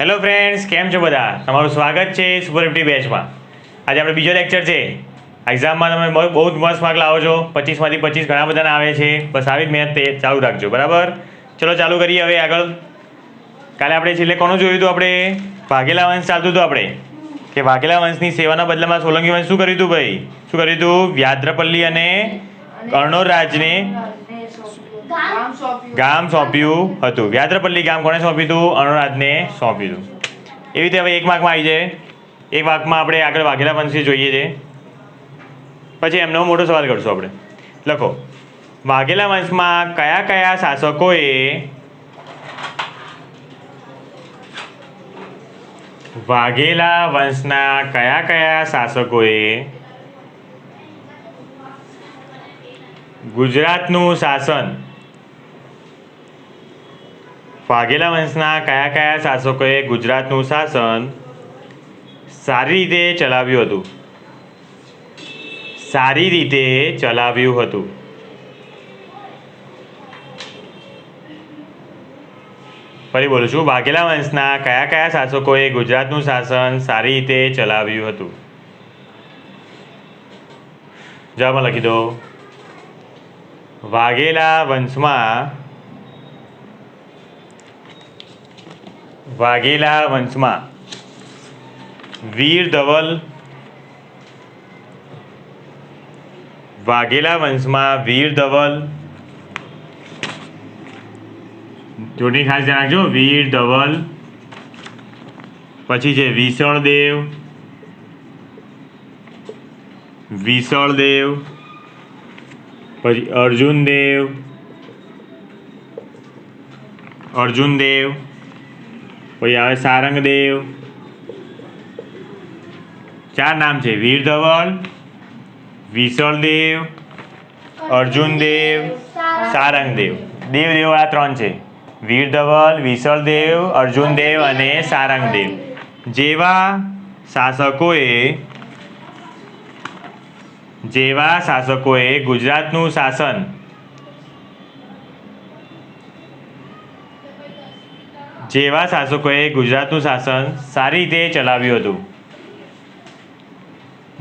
Hello friends, કેમ છો બધા? તમારું સ્વાગત છે સુપર 50 બેચમાં. આજે આપણે બીજો લેક્ચર છે. એક્ઝામમાં તમે બહુ જ મસ્ત માર્ક લાવો છો. 25માંથી 25 ઘણા બધાને આવે છે. બસ આવી જ મહેનત ચાલુ રાખજો, બરાબર? ચલો ચાલુ કરીએ હવે આગળ. કાલે આપણે છેલ્લે કોનું જોયું હતું? આપણે ભાગેલા વંશ ચાલતું હતું આપણે, કે ભાગેલા વંશની સેવાના બદલામાં સોલંકી વંશ શું કર્યું હતું ભાઈ? શું કર્યું હતું? વ્યાદ્રપલ્લી અને કર્ણોરાજને ગામ સોંપ્યું હતું. વ્યાદ્રપલ્લી ગામ કોને સોંપ્યું હતું? અર્ણોરાજને સોંપ્યું હતું. એવી રીતે હવે એક માર્કમાં આવી જાય. એક માર્કમાં આપણે આગળ વાઘેલા વંશી જોઈએ છે, પછી એમનો મોટો સવાલ કરશું આપણે. લખો, વાઘેલા વંશમાં કયા કયા શાસકોએ વાઘેલા વંશના કયા કયા શાસકોએ ગુજરાતનું શાસન વાઘેલા વંશના કયા કયા શાસકોએ ગુજરાતનું શાસન સારી રીતે ચલાવ્યું હતું? સારી રીતે ચલાવ્યું હતું. ફરી બોલું છું, વાઘેલા વંશના કયા કયા શાસકોએ ગુજરાતનું શાસન સારી રીતે ચલાવ્યું હતું? જવાબમાં લખી દો. વાઘેલા વંશમાં વીર ધવલ જોડણી ખાસ ધ્યાન રાખજો. વીર ધવલ, પછી છે વિસળદેવ, પછી અર્જુનદેવ, પછી આવે સારંગદેવ. 4 નામ છે: વીર ધવલ, વિસળદેવ, અર્જુનદેવ, સારંગદેવ. દેવ આ 3 છે: વીર ધવલ, વિસળદેવ, અર્જુનદેવ અને સારંગદેવ. જેવા શાસકોએ ગુજરાતનું શાસન સારી રીતે ચલાવ્યું હતું.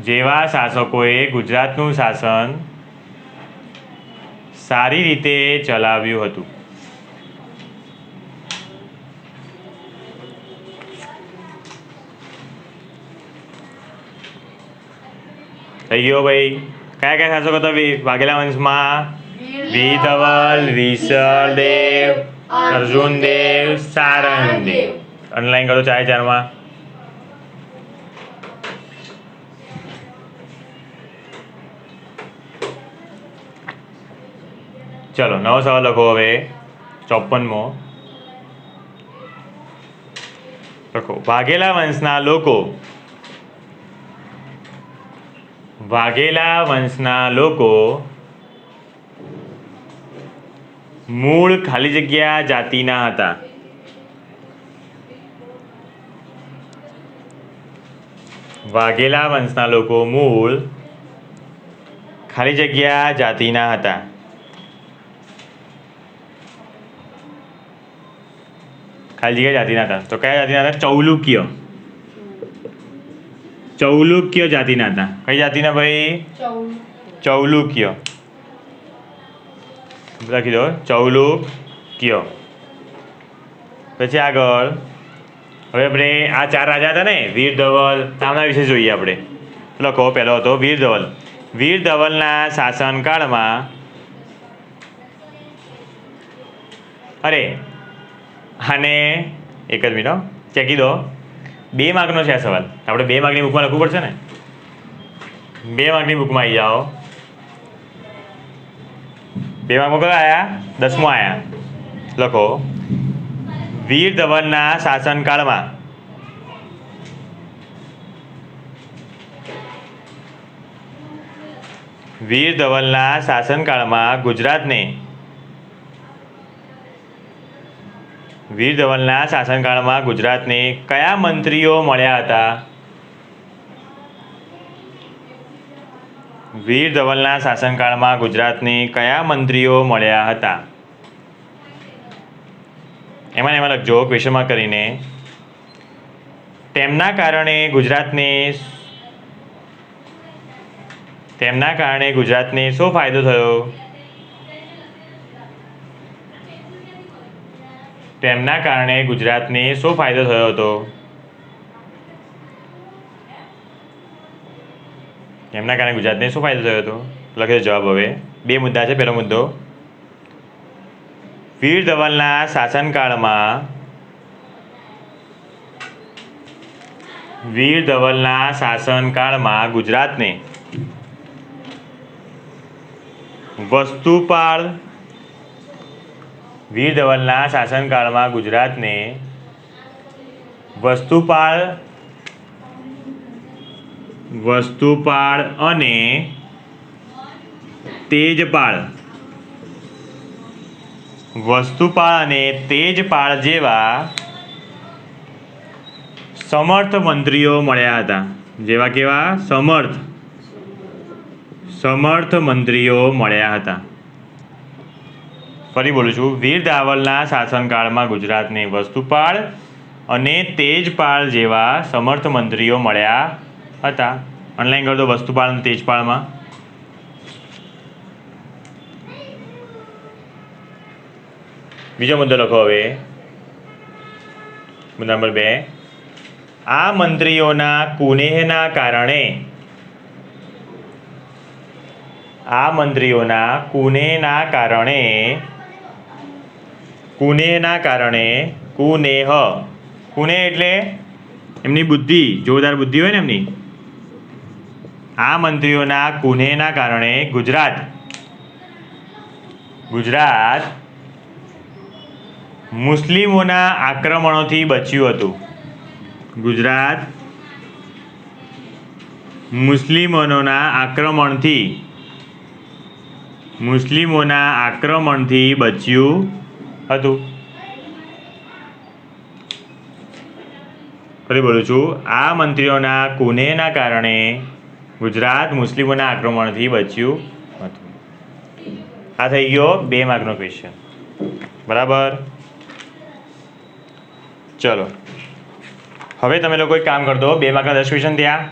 જેવા શાસકોએ ગુજરાતનું શાસન સારી રીતે ચલાવ્યું હતું. થઈ ગયો ભાઈ. કયા કયા શાસકો હતા વાઘેલા વંશમાં? વીર ધવલ, વિસળદેવ, અર્જુનદેવ, સારંગદેવ. અનલાઈન કરો 4-4માં. ચલો નવો સવાલ લખો હવે 54મો. લખો, વાઘેલા વંશના લોકો મૂળ ખાલી જગ્યા જાતિના હતા. વાઘેલા વંશના લોકો મૂળ ખાલી જગ્યા જાતિના હતા. ખાલી જગ્યા જાતિના હતા. તો કયા જાતિના હતા? ચૌલુક્ય જાતિના હતા. કઈ જાતિના ભાઈ? ચૌલુક્ય. લખી દો, ચૌલુક્ય. પછી આગળ હવે આપણે આ 4 રાજા હતા ને, વીર ધવલ, આમના વિશે જોઈએ આપણે. લખો, પહેલો હતો વીર ધવલ. વીર ધવલના શાસનકાળમાં અને એક જ મિનિટ ચેકી દો. 2 માર્કનો છે આ સવાલ. આપણે 2 માર્કની બુકમાં લખવું પડશે ને. 2 માર્કની બુકમાં આવી જાઓ. 2 માર્કમાં કયો આવ્યા? 10મો આવ્યા. લખો, વીર ધવલના શાસનકાળમાં ગુજરાતને કયા મંત્રીઓ મળ્યા હતા? વીર ધવલના શાસનકાળમાં ગુજરાતને કયા મંત્રીઓ મળ્યા હતા? એમાં લખજો ક્વેશ્ચન માર્ક કરીને તેમના કારણે ગુજરાતને શું ફાયદો થયો? તેમના કારણે ગુજરાતને શું ફાયદો થયો હતો? તેમના કારણે ગુજરાતને શું ફાયદો થયો હતો? લખી દો જવાબ. હવે બે મુદ્દા છે. પહેલો મુદ્દો, વીર ધવલના શાસનકાળમાં ગુજરાતને વસ્તુપાળ અને તેજપાળ જેવા સમર્થ મંત્રીઓ મળ્યા હતા. સમર્થ મંત્રીઓ મળ્યા હતા. ફરી બોલું છું, વીર ધવલના શાસનકાળમાં ગુજરાતને વસ્તુપાળ અને તેજપાળ જેવા સમર્થ મંત્રીઓ મળ્યા હતા. ઓનલાઈન કરી દો વસ્તુપાળ અને તેજપાળમાં. બીજો મુદ્દો લખો. હવે મુદ્દા નંબર 2, આ મંત્રીઓના કુનેહના કારણે કુનેહ એટલે એમની બુદ્ધિ, જોરદાર બુદ્ધિ હોય ને એમની. આ મંત્રીઓના કુનેહના કારણે ગુજરાત મુસ્લિમોના આક્રમણોથી બચ્યું હતું. મુસ્લિમોના આક્રમણથી બચ્યું હતું. ફરી બોલું છું, આ મંત્રીઓના કુનેહના કારણે ગુજરાત મુસ્લિમોના આક્રમણથી બચ્યું હતું. આ થઈ ગયો 2 માર્કનો ક્વેશ્ચન. બરાબર. ચલો હવે તમે લોકો એક કામ કરી દો. 2 માર્કના 10 ક્વેશ્ચન થયા.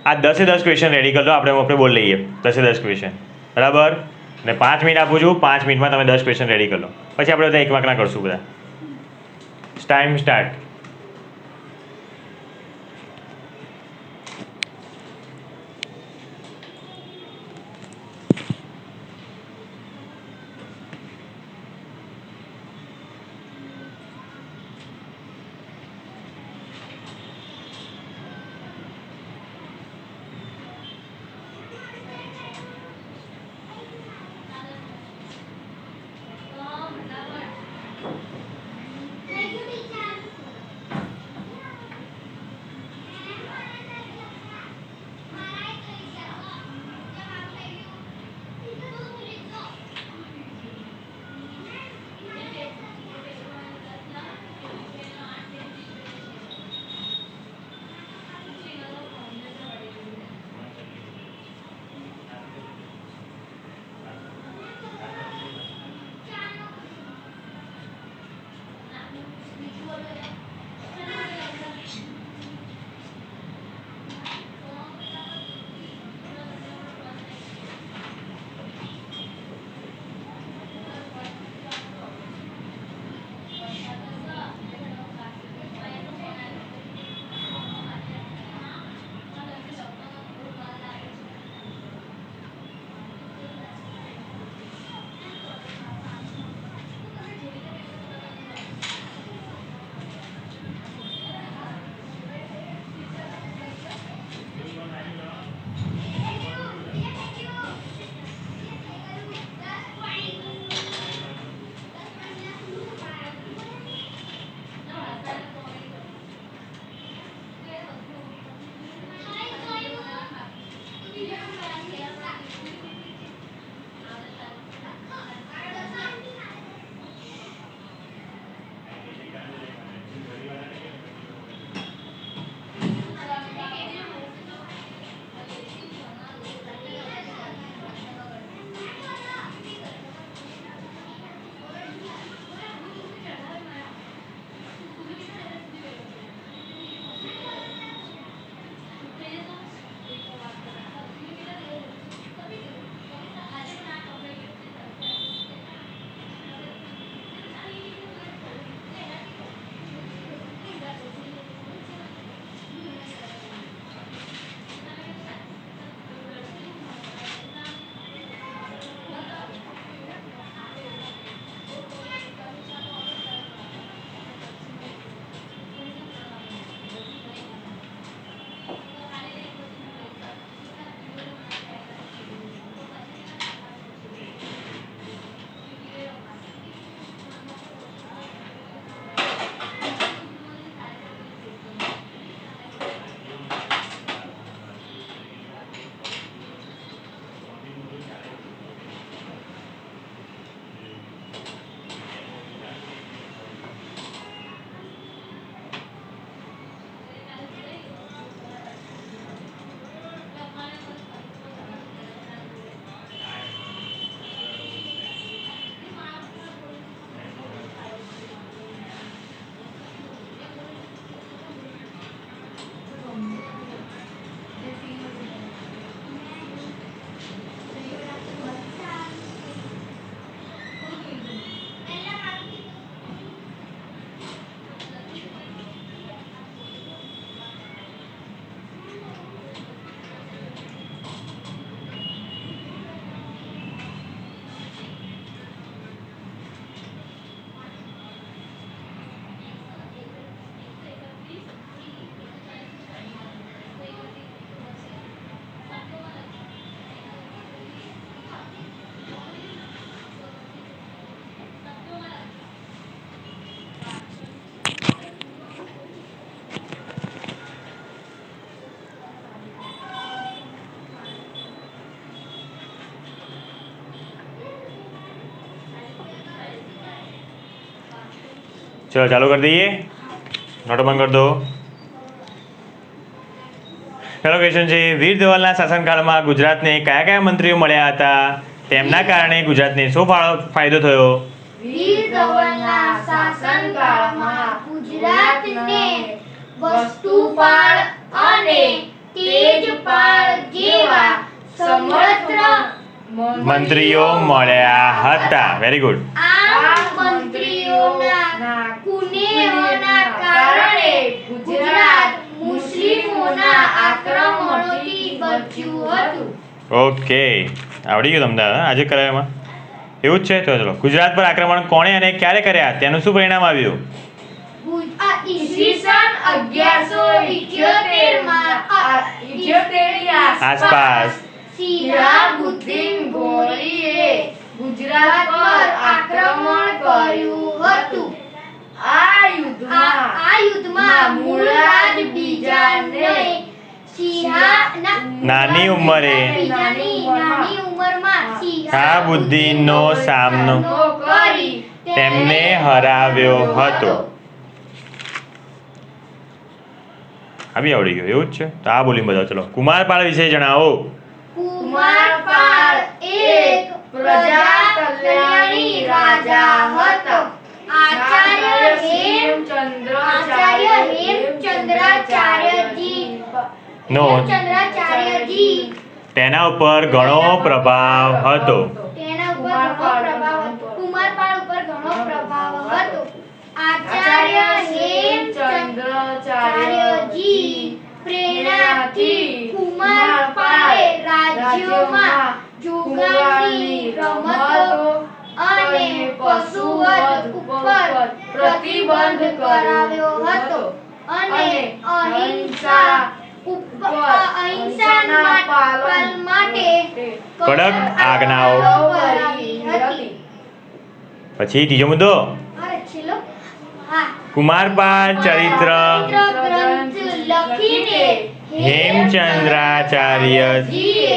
આ 10 ક્વેશ્ચન રેડી કરી દો. આપણે બોલ લઈએ 10 ક્વેશ્ચન. બરાબર. ને 5 મિનિટ આપું છું. 5 મિનિટમાં તમે 10 ક્વેશ્ચન રેડી કરી લો. પછી આપણે બધા 1 માર્કના કરશું બધા. Time start. चलो चालू कर दઈએ, नोटो बंद कर दो। પહેલો ક્વેશ્ચન છે, વીર ધવલના શાસનકાળમાં ગુજરાતને કયા કયા મંત્રીઓ મળ્યા હતા? તેમના કારણે ગુજરાતને શું ફાયદો થયો? વીર ધવલના શાસનકાળમાં ગુજરાતને વસ્તુપાળ અને તેજપાળ જેવા સમર્થ મંત્રીઓ મળ્યા હતા। Very good. આ મંત્રીઓના કુનેહોના કારણે ગુજરાત મુસ્લિમોના આક્રમણોથી બચ્યું હતું। ઓકે, આવડી ગયું તમને આજે કરાયામાં? એવું જ છે। તો ચલો, ગુજરાત પર આક્રમણ કોણે અને ક્યારે કર્યા તેનું શું પરિણામ આવ્યું? ઈસવીસન 1178 આસપાસ શિહાબુદ્દીન ગોરીએ ગુજરાત પર આક્રમણ કર્યું હતું। આ યુદ્ધમાં મુળરાજ બીજાને નાની ઉંમરે શિહાબુદ્દીનનો સામનો કરી તેમને હરાવ્યો હતો। આ બી આવડી ગયું, એવું જ છે। તો આ બોલીને બતાવો। ચલો, કુમારપાળ વિશે જણાવો। કુમારપાળ એક પ્રજા કલ્યાણી રાજા હતો। આચાર્ય હેમચંદ્રાચાર્યજી તેના ઉપર ઘણો પ્રભાવ હતો। કુમારપાળ ઉપર ઘણો પ્રભાવ હતો। આચાર્ય હેમચંદ્રાચાર્યજી પ્રેરણાથી કુમારપાળે રાજ્યોમાં જુગારની રમતો અને પશુવધ ઉપર પ્રતિબંધ કરાવ્યો હતો અને અહિંસાના પાલન માટે કડક આજ્ઞાઓ કરી હતી। પછી ત્રીજો મુદ્દો, કુમારપાળ ચરિત્ર ગ્રંથ લખીને હેમચંદ્રાચાર્યજીએ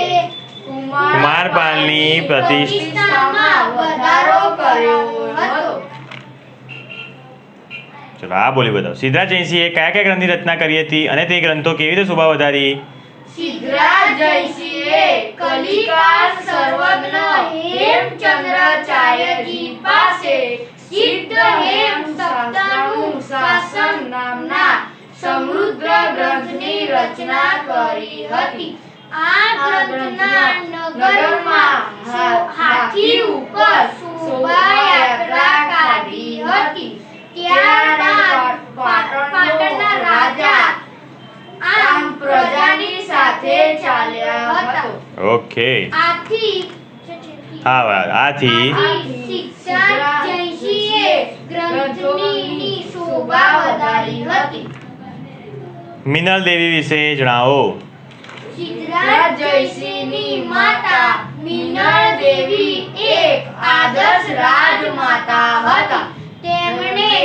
કુમારપાળની પ્રતિષ્ઠામાં વધારો કર્યો હતો। ચલો, આ બોલી બતાવો। સિદ્ધરાજ જયસિંહે કયા કયા ગ્રંથની રચના કરી હતી અને તે ગ્રંથો કેવી રીતે શોભા વધારી? સિદ્ધરાજ જયસિંહે કલિકા સર્વજ્ઞ હેમચંદ્રાચાર્યજી પાસે સિદ્ધ હેમ સપ્તાનું શાસન નામના સમૃદ્ધ ગ્રંથની રચના કરી હતી। આ ગ્રંથના નગરમાં હાથી ઉપર શોભાયાત્રા કાઢી હતી। ત્યારબાદ પાટણના રાજા આમ પ્રજાની સાથે ચાલ્યા હતા। ઓકે, આથી સિદ્ધરાજ જયસિંહે ગ્રંથની શોભા વધારી હતી। મિનલ દેવી વિશે જણાવો। સિદ્ધરાજ જયસિંહની માતા મિનળ દેવી એક આદર્શ રાજમાતા હતા। તેમણે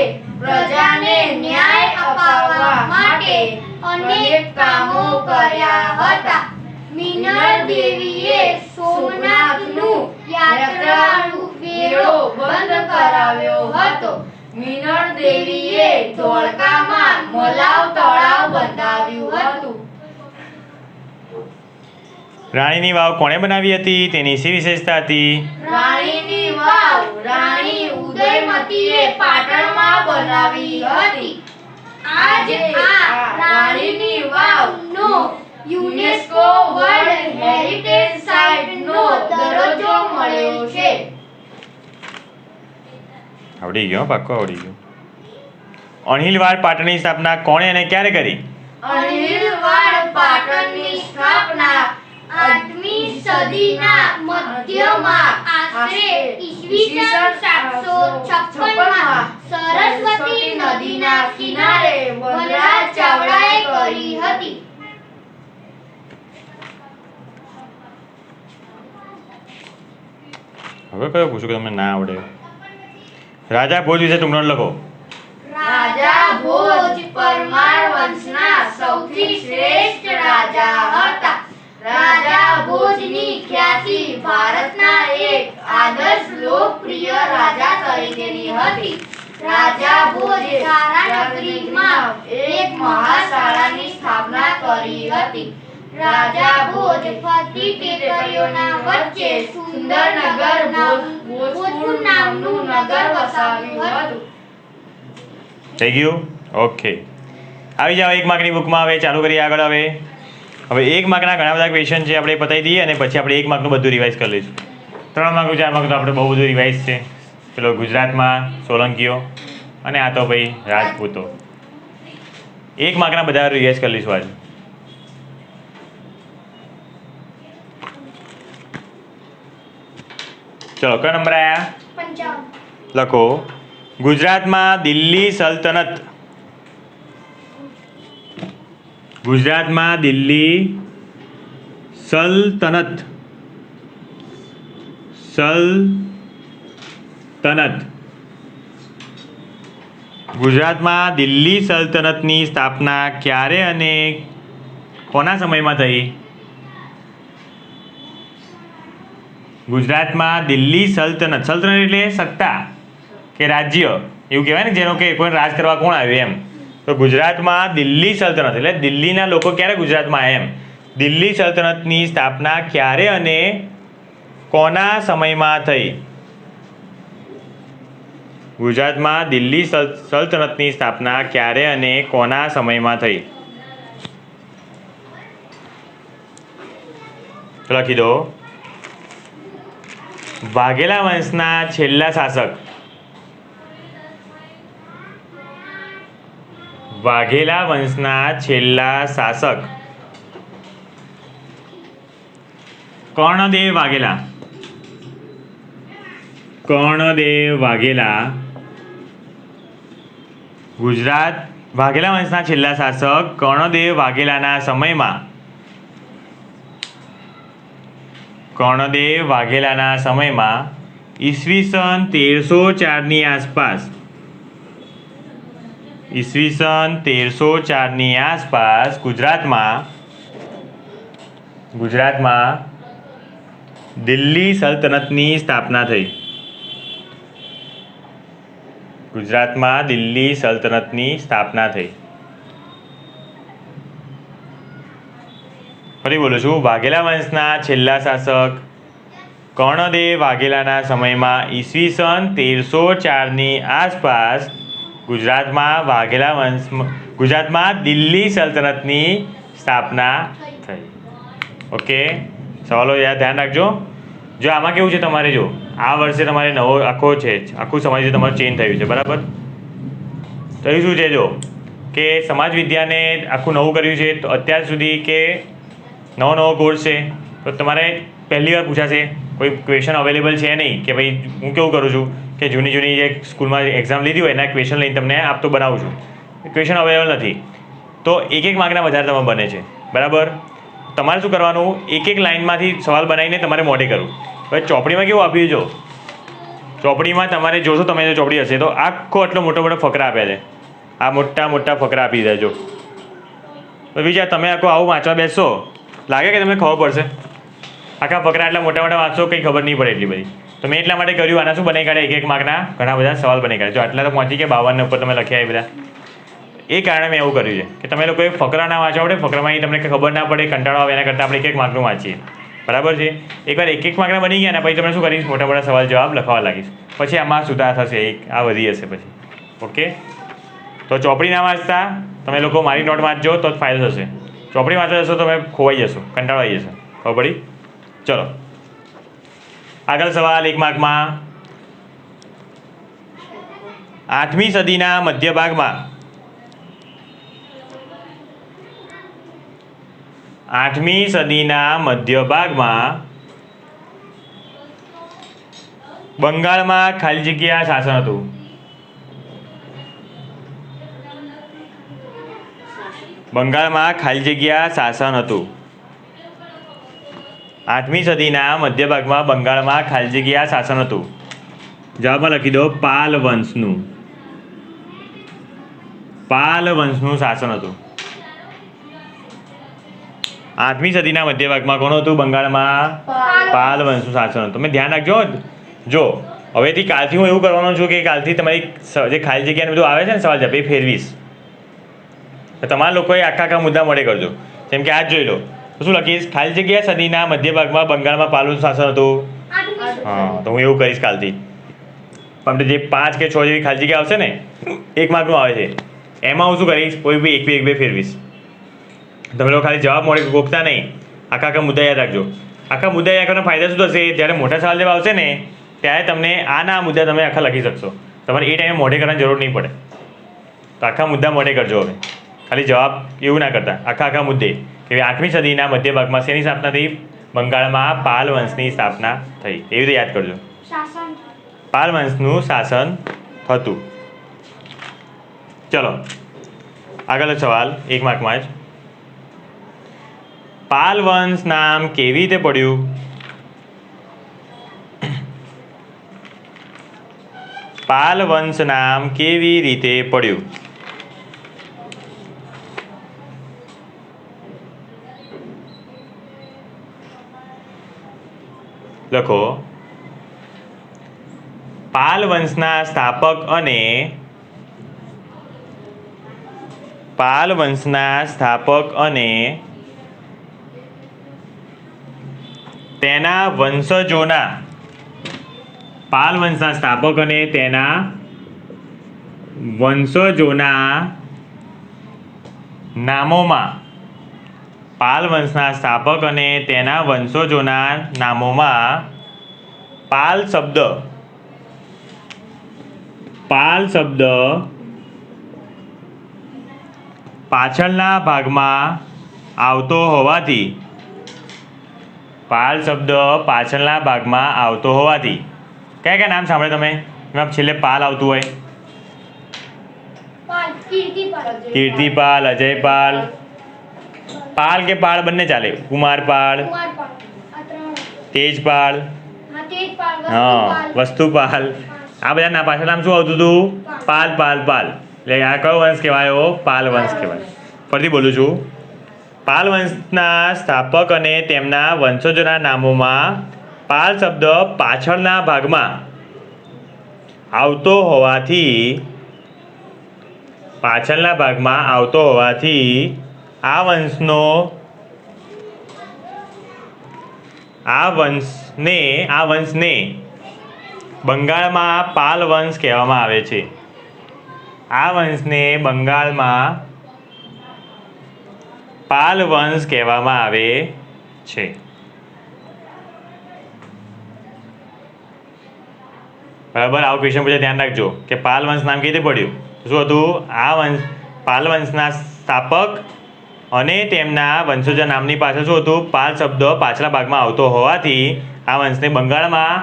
પ્રજાને ન્યાય અપાવવા માટે અનેક કામો કર્યા હતા। મિનળ દેવીએ સોમનાથનું યાત્રાળુ વેળો બંધ કરાવ્યો હતો। મિનળ દેવીએ ધોળકામાં મલાવ તળાવ બંધાવ્યું હતું। રાણીની વાવ કોણે બનાવી હતી? તેની શી વિશેષતા હતી? રાણીની વાવ રાણી ઉદયમતીએ પાટણમાં બનાવી હતી। આજે આ રાણીની વાવનો યુનેસ્કો વર્લ્ડ હેરિટેજ સાઇટનો દરજ્જો મળ્યો છે। આવડી ગયો, પાક્કો આવડી ગયો। અણહિલવાડ પાટણની સ્થાપના કોણે અને ક્યારે કરી? અણહિલવાડ પાટણની સ્થાપના 8મી સદીના મધ્યમાં આશરે ઈસવીસન 756માં સરસ્વતી નદીના કિનારે વનરાજ ચાવડાએ કરી હતી। હવે કયો પૂછું કે તમને ના આવડે? રાજા ભોજ વિશે ટૂંકનો લખો। રાજા ભોજ પરમાર વંશના સૌથી શ્રેષ્ઠ રાજા હતા। રાજા ભોજની ખ્યાતિ ભારતના એક આદર્શ લોકપ્રિય રાજા તરીકેની હતી। રાજા ભોજે ધારાનગરીમાં એક મહાશાળાની સ્થાપના કરી હતી. રાજા ભોજ ફરતી ટેકરીઓના વચ્ચે સુંદર નગર ભોજપુર નામનું નગર વસાવ્યું હતું. થઈ ગયું? ઓકે, આવી જાઓ 1 માર્કની બુકમાં. હવે ચાલુ કરીએ આગળ. હવે 1 માર્કના ઘણા બધા ક્વેશ્ચન છે, આપણે પતાવી દઈએ અને પછી આપણે 1 માર્કનું બધું રિવાઇઝ કરી લઈશું. 3 માર્કનું 4 માર્કનું તો આપણે બહુ બધું રિવાઇઝ છે. પેલો ગુજરાતમાં સોલંકીઓ અને આ તો ભાઈ રાજપૂતો. 1 માર્કના બધા રિવાઇઝ કરી લઈશું આજે. ચલો, કયો નંબર આયા? 55. લખો. ગુજરાતમાં દિલ્હી સલ્તનત. ગુજરાતમાં દિલ્હી સલ્તનત. ગુજરાતમાં દિલ્હી સલ્તનતની સ્થાપના ક્યારે અને કોના સમયમાં થઈ? ગુજરાતમાં દિલ્હી સલ્તનત. સલ્તનત એટલે સત્તા કે રાજ્ય એવું કહેવાય ને, જેનો કે કોઈ રાજ કરવા કોણ આવ્યું એમ. તો ગુજરાતમાં દિલ્હી સલ્તનત એટલે દિલ્હીના લોકો ક્યારે ગુજરાતમાં આવ્યા એમ. દિલ્હી સલ્તનતની સ્થાપના ક્યારે અને કોના સમયમાં થઈ? ગુજરાતમાં દિલ્હી સલ્તનતની સ્થાપના ક્યારે અને કોના સમયમાં થઈ? લખી દો. વાઘેલા વંશના છેલ્લા શાસક. વાઘેલા વંશના છેલ્લા શાસક કર્ણદેવ વાઘેલા. કર્ણદેવ વાઘેલા. ગુજરાત વાઘેલા વંશના છેલ્લા શાસક કર્ણદેવ વાઘેલાના સમયમાં ઈસવીસન 1304ની આસપાસ ગુજરાતમાં દિલ્હી સલ્તનતની સ્થાપના થઈ. ફરી બોલું છું. વાઘેલા વંશના છેલ્લા શાસક કર્ણદેવ વાઘેલાના સમયમાં ઈસવીસન 1304ની આસપાસ ગુજરાતમાં દિલ્હી સલ્તનતની સ્થાપના થઈ. ઓકે, સવાલો યાદ ધ્યાન રાખજો. જો આમાં કેવું છે, તમારે જો આ વર્ષે તમારે નવો આખું સમાજ તમારું ચેન્જ થયું છે, બરાબર? તો એ શું છે, જો કે સમાજ વિદ્યાને આખું નવું કર્યું છે. તો અત્યાર સુધી કે નવો કોર્સ છે, તો તમારે પહેલી વાર પૂછાશે, કોઈ ક્વેશ્ચન અવેલેબલ છે નહીં કે ભાઈ હું કેવું કરું છું કે જૂની જે સ્કૂલમાં એક્ઝામ લીધી હોય એના ક્વેશ્ચન લઈને તમને આપતો બનાવું છું. ક્વેશ્ચન અવેલેબલ નથી, તો 1 માર્કના વધારે તમે બને છે, બરાબર? તમારે શું કરવાનું, એક લાઇનમાંથી સવાલ બનાવીને તમારે મોઢે કરવું. હવે ચોપડીમાં કેવું આપ્યું છે? ચોપડીમાં તમારે જોશો, તમે જો ચોપડી હશે તો આખો આટલો મોટો ફકરા આપ્યા છે. આ મોટા ફકરા આપી દીધા. જો તો બીજા તમે આવું વાંચવા બેસશો, લાગે કે તમને ખબર પડશે? આખા ફકરા એટલા મોટા વાંચશો, કંઈ ખબર નહીં પડે એટલી બધી. તો મેં એટલા માટે કર્યું, આના શું બનાવી કાઢે, 1 માર્કના ઘણા બધા સવાલ બનાવી કાઢે. જો આટલા તો પહોંચી ગયા 52 ઉપર તમે લખ્યા એ બધા. એ કારણે મેં એવું કર્યું છે કે તમે લોકોએ ફકરા ના વાંચવા પડે, ફકરામાં તમને ખબર ના પડે, કંટાળો આવે, એના કરતાં આપણે 1 માર્કનું વાંચીએ, બરાબર છે? એકવાર 1 માર્કના બની ગયા ને પછી તમે શું કરીશ, મોટા સવાલ જવાબ લખવા લાગીશ. પછી આમાં સુધાર થશે, આ વધી જશે પછી. ઓકે, તો ચોપડી ના વાંચતા તમે લોકો મારી નોટ વાંચજો તો જ ફાયદો થશે. ચોપડી વાંચવા જશો તો તમે ખોવાઈ જશો, કંટાળો આવી જશે. ખબર પડી? ચલો આગળ સવાલ 1 માર્કમાં. 8મી સદીના મધ્ય ભાગમાં 8મી સદીના મધ્ય ભાગમાં બંગાળમાં ખાલી જગ્યા શાસન હતું. બંગાળમાં ખાલી જગ્યા શાસન હતું. 8મી સદીના મધ્ય ભાગમાં બંગાળમાં ખાલી જગ્યા શાસન હતું. જવાબમાં લખી દો પાલ વંશનું શાસન હતું. 8મી સદીના મધ્ય ભાગમાં કોણ હતું બંગાળમાં? પાલ વંશનું શાસન હતું. તમે ધ્યાન રાખજો. જો હવેથી કાલથી હું એવું કરવાનો છું કે કાલથી તમારી જે ખાલી જગ્યાને બધું આવે છે ને સવાલ જવાબ એ ફેરવીશ. તો તમારા લોકોએ આખા મુદ્દા મોડે કરજો. જેમ કે આજ જોઈ લો તો શું લખીશ? ખાલી જગ્યા સદીના મધ્ય ભાગમાં બંગાળમાં પાલનું શાસન હતું. હા, તો હું એવું કરીશ કાલથી. પણ જે 5 કે 6 જેવી ખાલી જગ્યા આવશે ને 1 માર્કનું આવે છે એમાં હું શું કરીશ? કોઈ બી એક બે ફેરવીશ. તમે લોકો ખાલી જવાબ મોડે ગોખતા નહીં, આખા મુદ્દા યાદ રાખજો. આખા મુદ્દા યાદ કરવાનો ફાયદા શું થશે? જ્યારે મોટા સવાલ જવાબ આવશે ને ત્યારે તમને આના મુદ્દા તમે આખા લખી શકશો. તમારે એ ટાઈમે મોઢે કરવાની જરૂર નહીં પડે. તો આખા મુદ્દા મોઢે કરજો. હવે ખાલી જવાબ એવું ના કરતા, આખા મુદ્દે કે 8મી સદીના મધ્ય ભાગમાં શેની સ્થાપના થઈ? બંગાળમાં પાલ વંશની સ્થાપના થઈ. એવી રીતે યાદ કરજો. પાલ વંશનું શાસન હતું. ચલો આગળ સવાલ 1 માર્કમાં જ. પાલ વંશ નામ કેવી રીતે પડ્યું? પાલ વંશ નામ કેવી રીતે પડ્યું? લખો. પાલ વંશના સ્થાપક અને તેના વંશજોના નામોમાં પાલ વંશના સ્થાપક અને તેના વંશજોના નામોમાં પાલ શબ્દ પાછળના ભાગમાં આવતો હોવાથી કયા કયા નામ સાંભળે તમે? એમાં છેલ્લે પાલ આવતું હોય? કીર્તિપાલ, અજયપાલ. પાલ કે પાળ બંને ચાલે. કુમારપાળ, તેજપાલ, હા, વસ્તુપાલ. આ બધા ના પાછળ નામ શું આવતું હતું? પાલ. એટલે આ કયો વંશ કહેવાયો? પાલ વંશ કહેવાય. ફરીથી બોલું છું. પાલ વંશના સ્થાપક અને તેમના વંશજોના નામોમાં પાલ શબ્દ પાછળના ભાગમાં આવતો હોવાથી આ વંશને બંગાળમાં પાલ વંશ કહેવામાં આવે છે. આ વંશને બંગાળમાં પાલ વંશ કહેવામાં આવે છે. બરાબર. આવું ક્વેશ્ચન પૂછે ધ્યાન રાખજો કે પાલ વંશ નામ કેવી રીતે પડ્યું? શું હતું? આ વંશ પાલ વંશના સ્થાપક અને તેમના વંશજો નામની પાછળ શું હતું? પાલ શબ્દ પાછલા ભાગમાં આવતો હોવાથી આ વંશને બંગાળમાં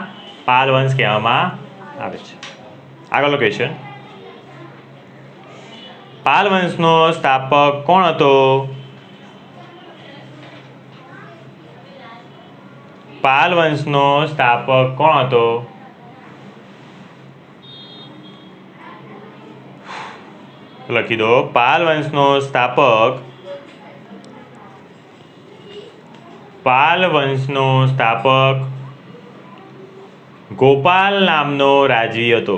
પાલ વંશ કહેવામાં આવે છે. આગળનો ક્વેશ્ચન. પાલ વંશનો સ્થાપક કોણ હતો? લખી દો. પાલ વંશનો સ્થાપક ગોપાલ નામનો રાજવી હતો.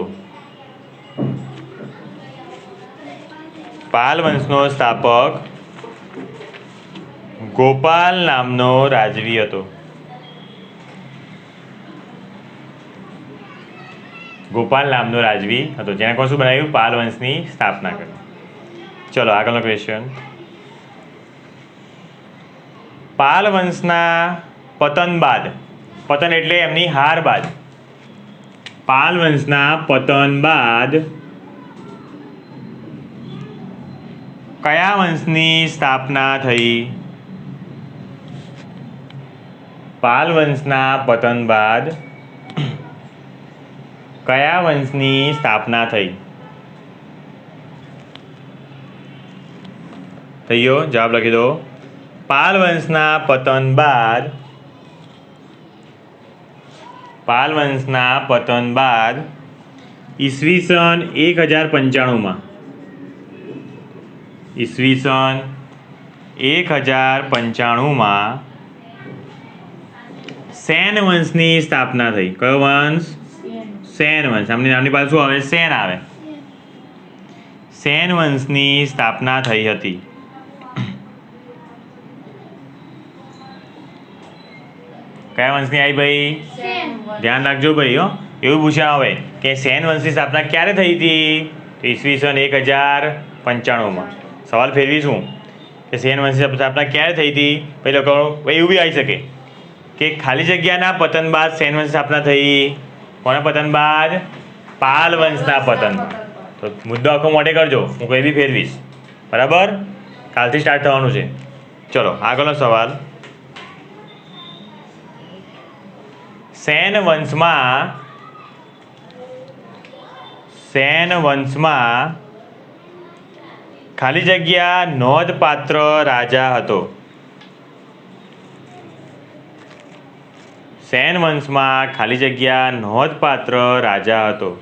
પાલ વંશનો સ્થાપક ગોપાલ નામનો રાજવી હતો. જેને કોણ શું બનાવ્યું? પાલ વંશની સ્થાપના કરી. ચલો આગળનો ક્વેશ્ચન. પાલ વંશના પતન બાદ, પતન એટલે એમની હાર બાદ, પાલ વંશના પતન બાદ કયા વંશની સ્થાપના થઈ? પાલ વંશના પતન બાદ કયા વંશની સ્થાપના થઈ? થઈ ગયો? જવાબ લખી દો. પાલ વંશના પતન બાદ ઈસવીસન 1095માં સેન વંશની સ્થાપના થઈ. કયો વંશ? સેન વંશ. આમની નામની પાસે શું આવે? સેન આવે. સેન વંશની સ્થાપના થઈ હતી. કયા વંશની આવી ભાઈ? સેન. ધ્યાન રાખજો ભાઈ હો. એવું પૂછ્યા આવે કે સેન વંશની સ્થાપના ક્યારે થઈ હતી? ઈસવીસન 1095. સવાલ ફેરવીશું કે સેન વંશની સ્થાપના ક્યારે થઈ હતી? પહેલો કહો એવું બી આવી શકે કે ખાલી જગ્યાના પતન બાદ સેન વંશની સ્થાપના થઈ. કોના પતન બાદ? પાલ વંશના પતન. તો મુદ્દો આખો મોટે કરજો, હું કંઈ બી ફેરવીશ. બરાબર? કાલથી સ્ટાર્ટ થવાનું છે. ચલો આગળનો સવાલ. સેન વંશમાં ખાલી જગ્યા નોંધપાત્ર રાજા હતો. સેન વંશમાં ખાલી જગ્યા નોંધપાત્ર રાજા હતો.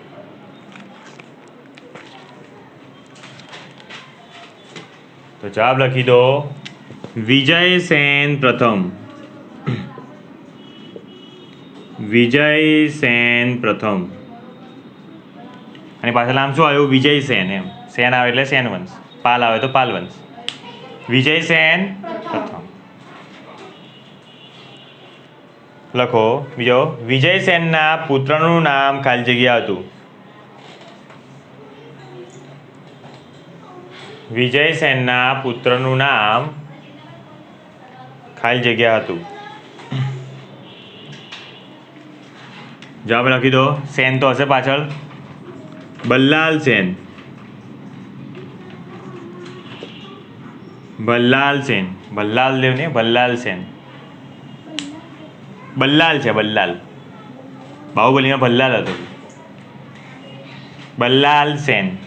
તો જવાબ લખી દો વિજયસેન પ્રથમ. વિજયસેન પ્રથમ. અને પાછળ નામ શું આવ્યું? વિજયસેન. એમ સેન આવે એટલે સેન વંશ, પાલ આવે તો પાલ વંશ. વિજયસેન પ્રથમ લખો. બીજો, વિજયસેનના પુત્રનું નામ ખાલી જગ્યા હતું. વિજયસેનના પુત્રનું નામ ખાલી જગ્યા હતું. જવાબ લખી દો. સેન તો હશે પાછળ. બલ્લાલ સેન. બલ્લાલ સેન. બલ્લાલ દેવ ને બલ્લાલ સેન. બલ્લાલ છે, બલ્લાલ. બાહુબલીમાં બલ્લાલ હતો. બલ્લાલ સેન.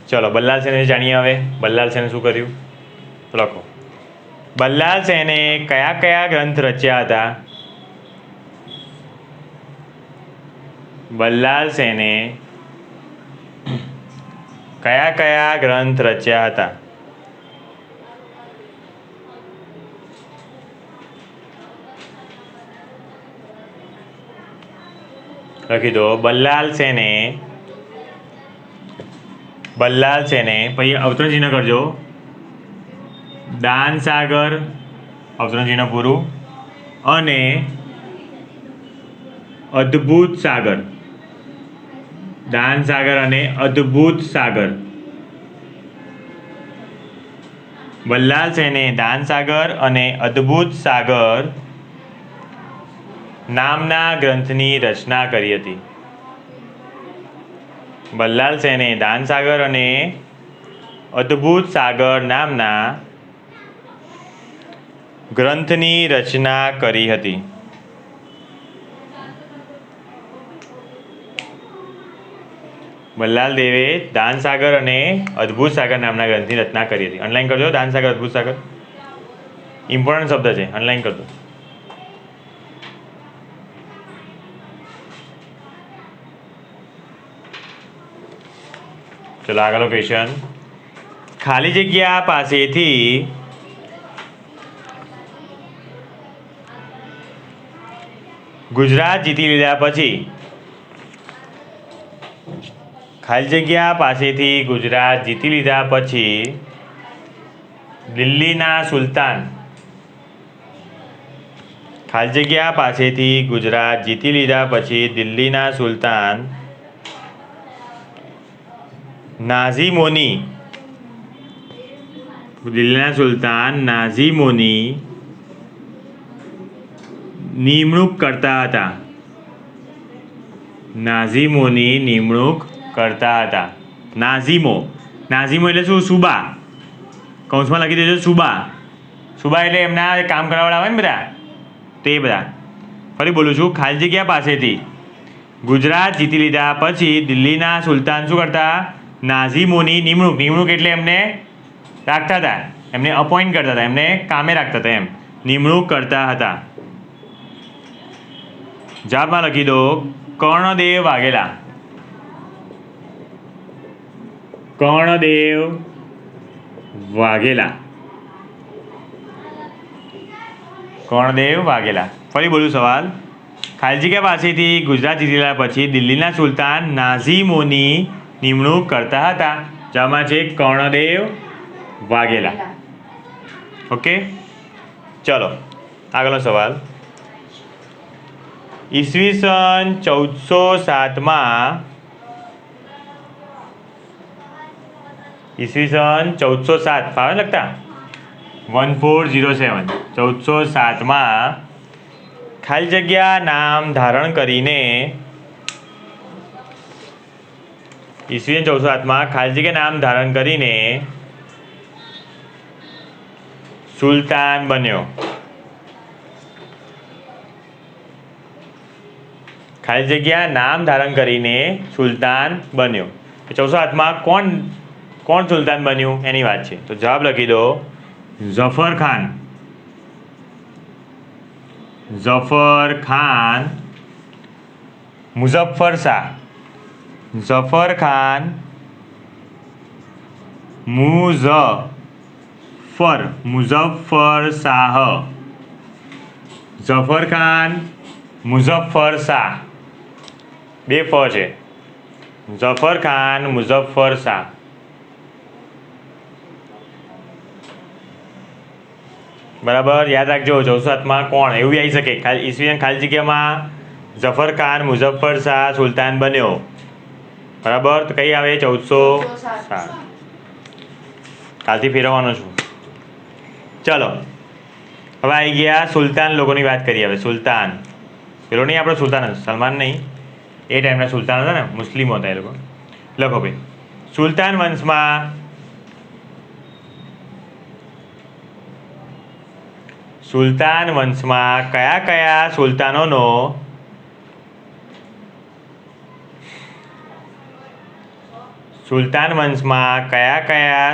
ચલો બલ્લાલ સેને જાણીએ હવે. બલ્લાલ સેને શું કર્યું? લખો. બલ્લાલ સેને કયા કયા ગ્રંથ રચ્યા હતા? બલ્લાલ સેને કયા કયા ગ્રંથ રચ્યા હતા? લખી દો. બલ્લાલ સેને પછી અવતરણ ચિહ્ન કરજો. દાન સાગર અવતરણ ચિહ્ન પૂરું અને અદ્ભુત સાગર. દાન સાગર અને અદ્ભુત સાગર. બલ્લાલ સેને દાન સાગર અને અદ્ભુત સાગર નામના ગ્રંથની રચના કરી હતી. બલ્લાલ સેને દાન સાગર અને અદ્ભુત સાગર નામના ગ્રંથની રચના કરી હતી. બલ્લાલ દેવે દાન સાગર અને અદ્ભુત સાગર નામના ગ્રંથની રચના કરી હતી. અનલાઈન કરજો. દાન સાગર, અદ્ભુત સાગર ઇમ્પોર્ટન્ટ શબ્દ છે, અનલાઈન કરજો. ચલો આગળનો ક્વેશ્ચન. ખાલી જગ્યા પાસેથી ગુજરાત જીતી લીધા પછી ખાલી જગ્યા પાસેથી ગુજરાત જીતી લીધા પછી દિલ્હીના સુલતાન ખાલી જગ્યા પાસેથી ગુજરાત જીતી લીધા પછી દિલ્હીના સુલતાન નાઝીમોની નિમણૂક કરતા હતા. નાઝીમો એટલે શું? સુબા. કૌંસમાં લખી દેજો સુબા. સુબા એટલે એમના કામ કરાવવાળા આવે ને બધા, તે બધા. ફરી બોલું છું. ખાલી જગ્યા પાસેથી ગુજરાત જીતી લીધા પછી દિલ્હીના સુલતાન શું કરતા? નાઝીમોની નિમણૂક એટલે એમને રાખતા હતા, એમને અપોઇન્ટ કરતા હતા, એમને કામે રાખતા હતા, એમ નિમણૂક કરતા હતા. જવાબમાં લખી દો કર્ણદેવ વાઘેલા. કર્ણદેવ વાઘેલા. ફરી બોલું સવાલ. ખાલી જગ્યા પાસેથી ગુજરાત જીતેલા પછી દિલ્હીના સુલતાન નાઝીમોની નિમણૂક કરતા હતા, જેમાં છે કર્ણદેવ વાઘેલા. ઓકે, ચલો આગળનો સવાલ. ઈસવીસન 1407માં ઈસવીસન 1407 ફાવે લખતા 1407 1407માં ખાલી જગ્યા નામ ધારણ કરીને ઈસવીસન 1407માં ખાલી જગ્યા નામ ધારણ કરીને સુલતાન બન્યો. ખાલી જગ્યા નામ ધારણ કરીને સુલતાન બન્યો. 1407માં કોણ સુલતાન બન્યું એની વાત છે. તો જવાબ લખી દો ઝફર ખાન. ઝફર ખાન મુઝફ્ફર શાહ. ઝફર ખાન મુઝફ્ફર શાહ. ઝફર ખાન મુઝફ્ફર શાહ. બે ફ છે. ઝફર ખાન મુઝફ્ફર શાહ. બરાબર યાદ રાખજો. 1407માં કોણ એવું આવી શકે ઈસવીસન ખાલી જગ્યામાં ઝફર ખાન મુઝફ્ફર શાહ સુલતાન બન્યો. બરાબર તો કઈ આવે 1407. કાલથી ફેરવવાનો છું. ચલો હવે આવી ગયા સુલતાન લોકોની વાત કરીએ. હવે સુલતાન પેલો નહીં આપણો સુલતાન સલમાન નહીં, એ ટાઈમના સુલતાન હતા ને, મુસ્લિમો હતા એ લોકો. લખો ભાઈ સુલતાન વંશમાં કયા કયા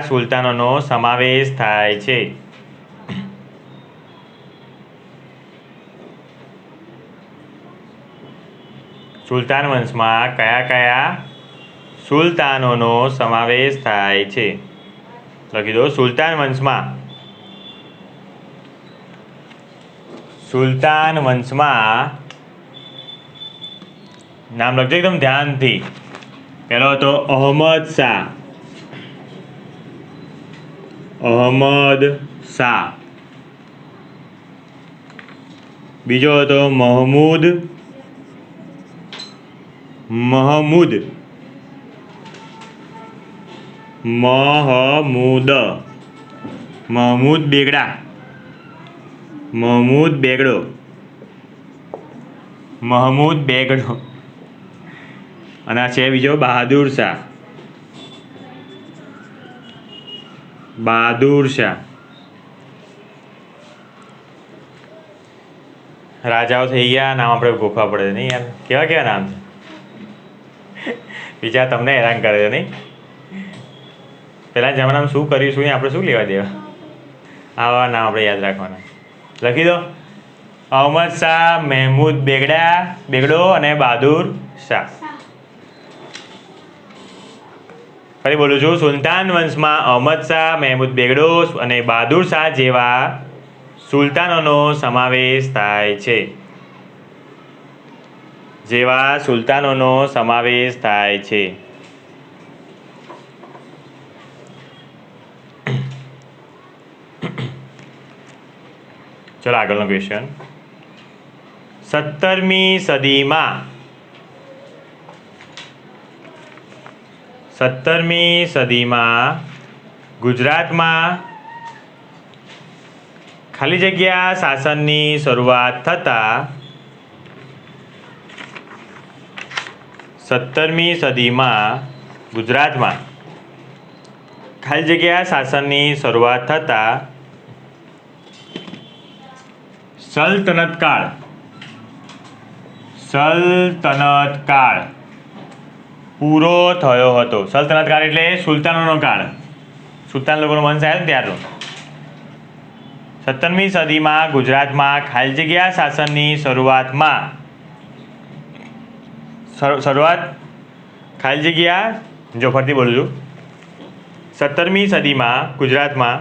સુલતાનોનો સમાવેશ થાય છે? સુલતાન વંશમાં કયા સુલતાનોનો સમાવેશ થાય છે? લખી દો સુલતાન વંશમાં નામ લખજો એકદમ ધ્યાનથી. પહેલો હતો અહમદ શાહ. બીજો હતો મહમૂદ. મહમૂદ બેગડો. અને આ છે બીજો બહાદુર શાહ. રાજાઓ થઈ ગયા, નામ આપણે ગોખવા પડે નહીં યાર. કેવા કેવા નામ છે બીજા, તમને હેરાન કરે છે નહીં? પહેલા જમાનામાં શું કર્યું શું આપણે શું લેવા દેવા? આવા નામ આપણે યાદ રાખવાના. લખી દો અહમદ શાહ, મહેમૂદ બેગડો અને બહાદુર શાહ. ફરી બોલું છું, સુલતાન વંશમાં અહમદ શાહ, મહેમૂદ બેગડો અને બહાદુર શાહ જેવા સુલતાનોનો સમાવેશ થાય છે. ચલો આગળનો ક્વેશ્ચન. 17મી સદીમાં ગુજરાતમાં ખાલી જગ્યા શાસનની શરૂઆત થતાં 17મી સદીમાં ગુજરાતમાં ખાલી જગ્યા શાસનની શરૂઆત થતાં સલ્તનત કાળ પૂરો થયો હતો. સલ્તનત કાળ એટલે સુલતાનોનો કાળ. સુલતાન લોકોનો વંશ આવ્યો ને ત્યારનો. 17મી સદીમાં ગુજરાતમાં ખાલી જગ્યા શાસનની ખાલી જગ્યા જો ફરતી બોલું છું. 17મી સદીમાં ગુજરાતમાં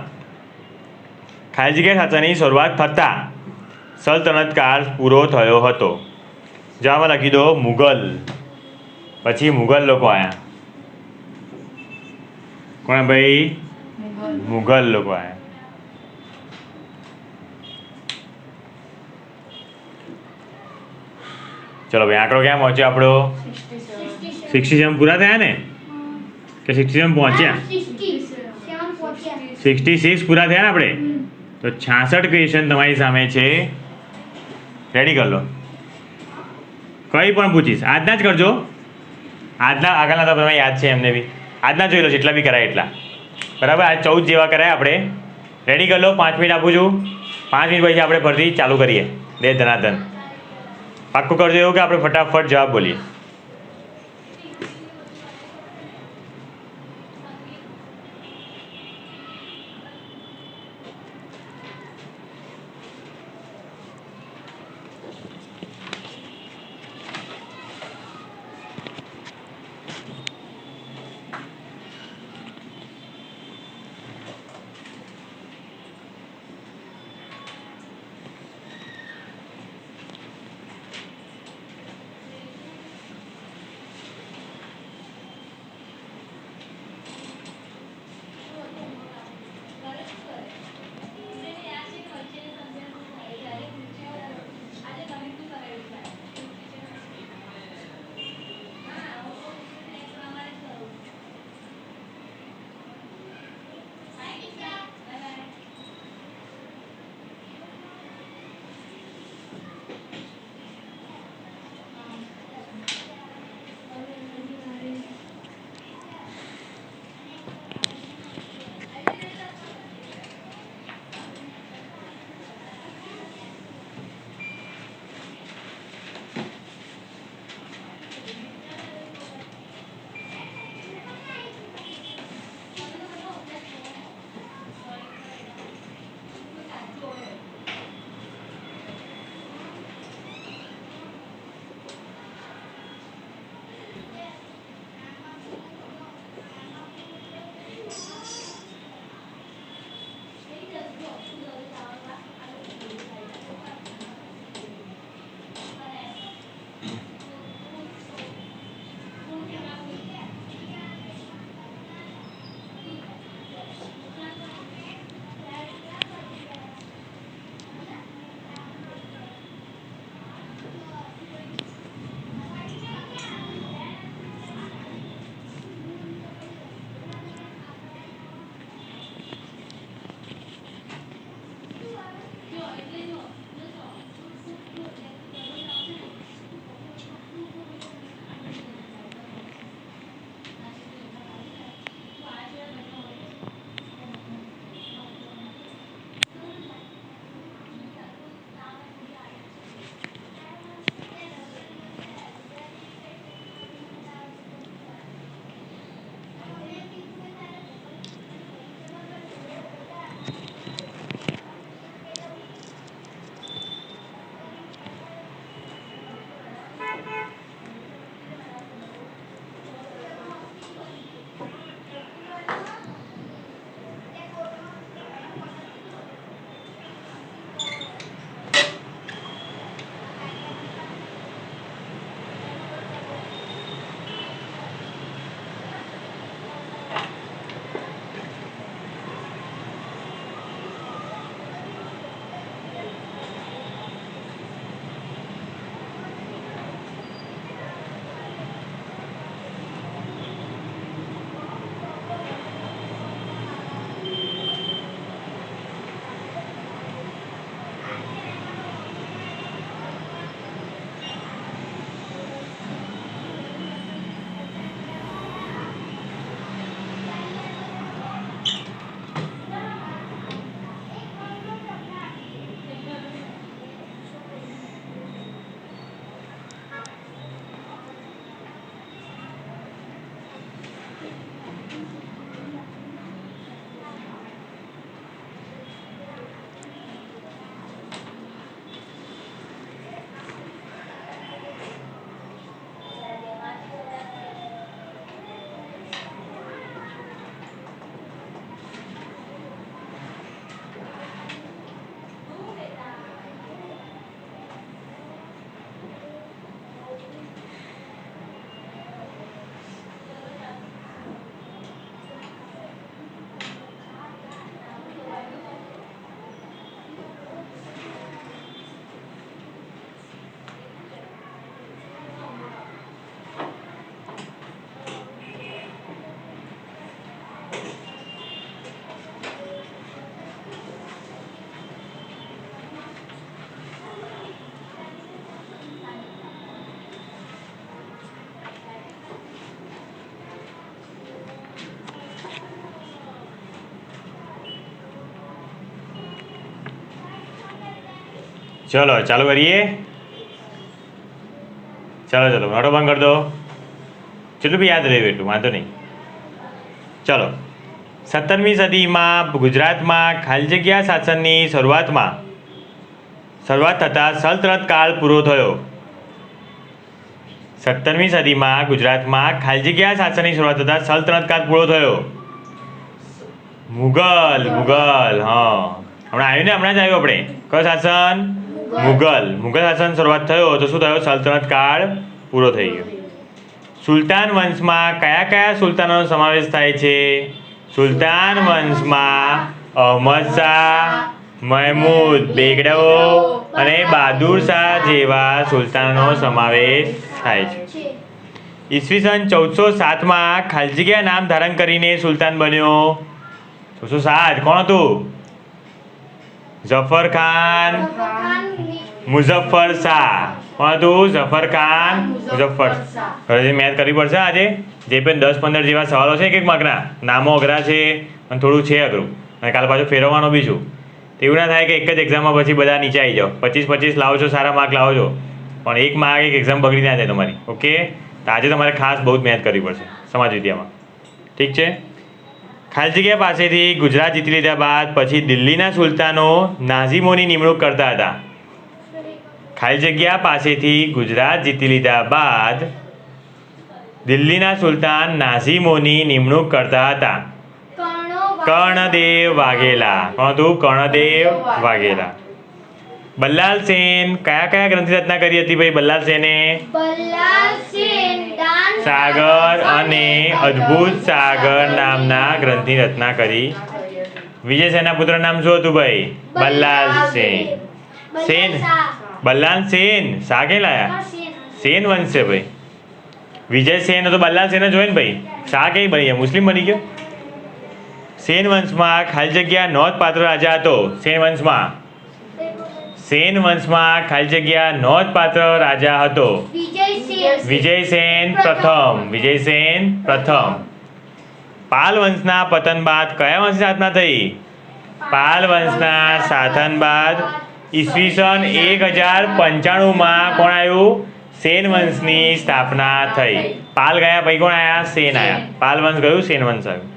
ખાલી જગ્યા શાસનની શરૂઆત થતાં સલ્તનત કાળ પૂરો થયો હતો. જવાબમાં લખી દો મુગલ. પછી મુગલ લોકો આવ્યા. કોણ ભાઈ? મુગલ લોકો આવ્યા. ચલો ભાઈ આંકડો ક્યાં પહોંચ્યો આપણો? 67 પૂરા થયા ને કે 67 પહોંચ્યા? 66 પૂરા થયા ને આપણે. તો 66 ક્વેશ્ચન તમારી સામે છે. રેડી કરી લો. કંઈ પણ પૂછીશ આજના જ કરજો. આજના આગળના તો તમને યાદ છે એમને બી. આજના જોઈ લો જેટલા બી કરાય એટલા. બરાબર આજ 14 જેવા કરાય આપણે. રેડી કરી લો. 5 મિનિટ આપું છું. 5 મિનિટ પછી આપણે ફરીથી ચાલુ કરીએ. દે ધનાધન. પાક્કું કરજો એવું કે આપણે ફટાફટ જવાબ બોલીએ. ચલો ચાલુ કરીએ. ચલો ચલો નોટો બંધ કરી દો. ચેટલું બી યાદ રહ્યું એટલું વાંધો નહીં. ચલો 17મી સદીમાં ગુજરાતમાં ખાલી જગ્યા શાસનની શરૂઆત થતાં સલ્તનત કાળ પૂરો થયો. 17મી સદીમાં ગુજરાતમાં ખાલી જગ્યા શાસનની શરૂઆત થતાં સલ્તનત કાળ પૂરો થયો. મુગલ હા હમણાં આવ્યું ને હમણાં જ આવ્યું આપણે કયો શાસન મુગલ શાસન શરૂઆત થયો તો શું થયો સલ્તનત કાળ પૂરો થઈ ગયો. સુલતાન વંશમાં કયા કયા સુલતાનોનો સમાવેશ થાય છે? સુલતાન વંશમાં અહમદ શાહ, મહેમૂદ બેગડો અને બહાદુર શાહ જેવા સુલતાનોનો સમાવેશ થાય છે. ઈસવીસન 1407માં ખાલી જગ્યા નામ ધારણ કરીને સુલતાન બન્યો. 1407 કોણ હતું? ઝફર ખાન મુઝફ્ફર શાહ. કોણ હતું? ઝફર ખાન મુઝફ્ફર. હવે મેથ કરવી પડશે આજે. જે પણ 10-15 જેવા સવાલો છે એક માર્કના નામો અઘરા છે અને થોડું છે અઘરું અને કાલે પાછું ફેરવવાનો બી છું. એવું ના થાય કે એક જ એક્ઝામમાં પછી બધા નીચે આવી જાઓ. 25-25 લાવો છો સારા માર્ક લાવો છો પણ એક માર્ક એક એક્ઝામ બગડી ના જાય તમારી. ઓકે તો આજે તમારે ખાસ બહુ મહેનત કરવી પડશે સમાજ વિદ્યામાં. ઠીક છે. ખાલી જગ્યા પાસેથી ગુજરાત જીતી લીધા બાદ પછી દિલ્હીના સુલતાનો નાઝીમોની નિમણૂક કરતા હતા. ખાલી જગ્યા પાસેથી ગુજરાત જીતી લીધા બાદ દિલ્હીના સુલતાન નાઝીમોની નિમણૂક કરતા હતા. કર્ણદેવ વાઘેલા. કોણ હતું? કર્ણદેવ વાઘેલા. બલ્લાલ સેન કયા કયા ગ્રંથની રચના કરી હતી ભાઈ બલ્લાલ સેને? સાગર અને અદ્ભુત સાગર નામના ગ્રંથની રચના કરી. વિજય સેનના પુત્ર નામ શું હતું ભાઈ? બલ્લાલ સેન. બલ્લાલ સેન શાહ ક્યાં લાયા? સેન વંશ છે ભાઈ. વિજય સેન તો બલ્લાલ સેન જ હોય ને ભાઈ. શાહ કઈ બની ગયા? મુસ્લિમ બની ગયો. સેન વંશમાં ખાલી જગ્યા નોંધપાત્ર રાજા હતો. સેન વંશમાં ખાલી જગ્યા નોંધપાત્ર રાજા હતો. વિજયસેન પ્રથમ. પાલ વંશના પતન બાદ કયા વંશની સ્થાપના થઈ? પાલ વંશના શાસન બાદ ઈસવીસન 1095માં કોણ આવ્યું? સેન વંશની સ્થાપના થઈ. પાલ ગયા પછી કોણ આવ્યા? સેન આવ્યા. પાલ વંશ ગયું સેન વંશ આવ્યું.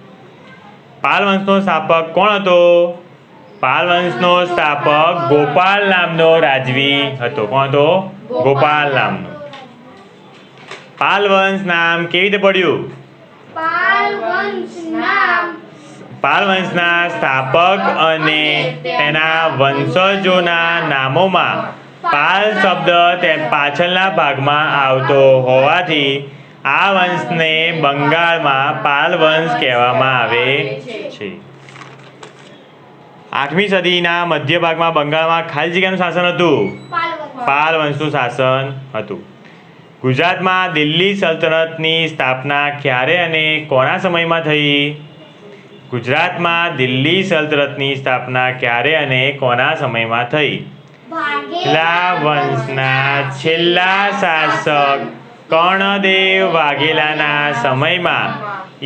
પાલ વંશનો સ્થાપક કોણ હતો? પાલ વંશનો સ્થાપક ગોપાલ નામનો રાજવી હતો. કોણ હતો? ગોપાલ નામનો. પાલ વંશ નામ કેવી રીતે પડ્યું? પાલ વંશના સ્થાપક અને તેના વંશજોના નામોમાં પાલ શબ્દ પાછળના ભાગમાં આવતો હોવાથી આ વંશને બંગાળમાં પાલ વંશ કહેવામાં આવે છે. 8મી સદીના મધ્ય ભાગમાં બંગાળમાં ખાલી જગ્યાનું શાસન હતું. પાલ વંશનું શાસન હતું. ગુજરાતમાં દિલ્હી સલ્તનતની સ્થાપના ક્યારે અને કોના સમયમાં થઈ? ગુજરાતમાં દિલ્હી સલ્તનતની સ્થાપના ક્યારે અને કોના સમયમાં થઈ? વાઘેલા વંશના છેલ્લા શાસક કર્ણદેવ વાઘેલાના સમયમાં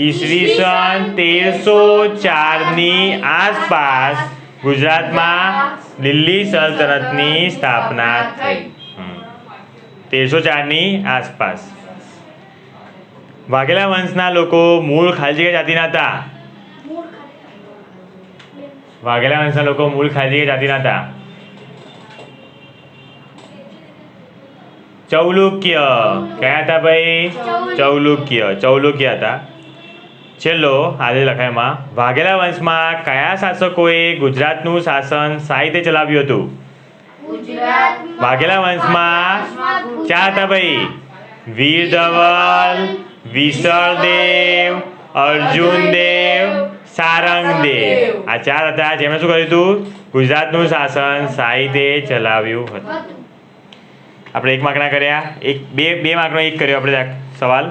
ઈસવીસન 1304ની આસપાસ ગુજરાતમાં દિલ્હી સલ્તનતની સ્થાપના થઈ. 1304ની આસપાસ. વાઘેલા વંશના લોકો મૂળ ખાલી જગ્યા જાતિના હતા. વાઘેલા વંશના લોકો મૂળ ખાલી જગ્યા જાતિના હતા. ચૌલુક્ય કયા હતા ભાઈ? ચૌલુક્ય હતા. છેલ્લો આજે લખાયમાં વાઘેલા વંશમાં કયા શાસકોએ ગુજરાતનું શાસન સાહિત્ય ચલાવ્યું હતું? વાઘેલા વંશમાં 4 હતા ભાઈ. વીર ધવલ, વિસળદેવ, અર્જુનદેવ, સારંગદેવ. આ 4 હતા જેમણે શું કર્યું હતું? ગુજરાતનું શાસન સાહિત્ય ચલાવ્યું હતું. આપણે 1 માર્કના કર્યા. બે માર્કનો એક કર્યો આપણે સવાલ.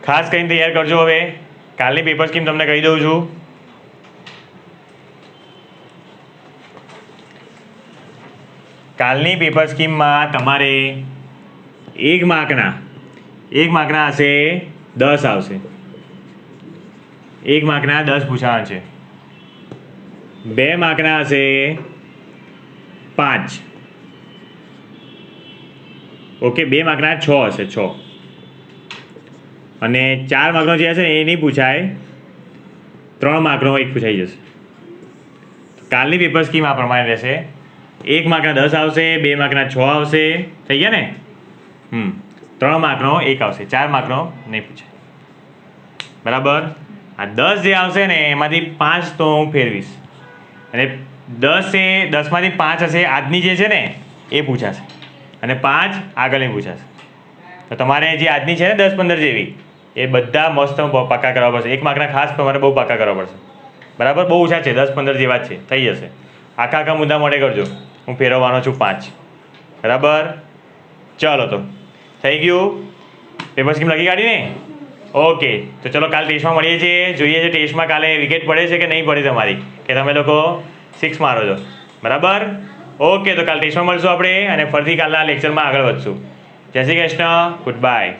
ખાસ કરીને તૈયાર કરજો. હવે કાલની પેપર સ્કીમ તમને કહી દઉં છું. કાલની પેપર સ્કીમમાં તમારે 1 માર્કના હશે 10 આવશે. 1 માર્કના 10 પૂછાવાના છે. 2 માર્કના હશે 5. ઓકે, 2 માર્કના 6 હશે, 6. અને 4 માર્કનો જે હશે ને એ નહીં પૂછાય, 3 માર્કનો એક પૂછાઈ જશે. કાલની પેપર સ્કીમ આ પ્રમાણે રહેશે. 1 માર્કના 10 આવશે, 2 માર્કના 6 આવશે, થઈ ગયા ને? 3 માર્કનો 1 આવશે, 4 માર્કનો નહીં પૂછાય. બરાબર? આ 10 જે આવશે ને એમાંથી 5 તો હું ફેરવીશ, અને 10 માંથી 5 હશે આજની જે છે ને એ પૂછાશે, અને 5 આગળની પૂછાશે. તો તમારે જે આજની છે ને 10-15 જેવી એ બધા મસ્ત પાકા કરવા પડશે. 1 માર્કના ખાસ તમારે બહુ પાકા કરવા પડશે. બરાબર? બહુ ઓછા છે, 10-15 જેવા જ છે, થઈ જશે. આખા મુદ્દા મોડે કરજો, હું ફેરવવાનો છું 5. બરાબર? ચાલો, તો થઈ ગયું. પેપર સ્કીમ લખી કાઢી ને? ઓકે, તો ચલો કાલે ટેસ્ટમાં મળીએ છીએ. જોઈએ છે ટેસ્ટમાં કાલે વિકેટ પડે છે કે નહીં પડે તમારી, કે તમે લોકો 6 મારો છો. બરાબર? ઓકે, તો કાલે ટેસ્ટમાં મળશું આપણે, અને ફરીથી કાલના લેક્ચરમાં આગળ વધશું. જય શ્રી કૃષ્ણ, ગુડ બાય.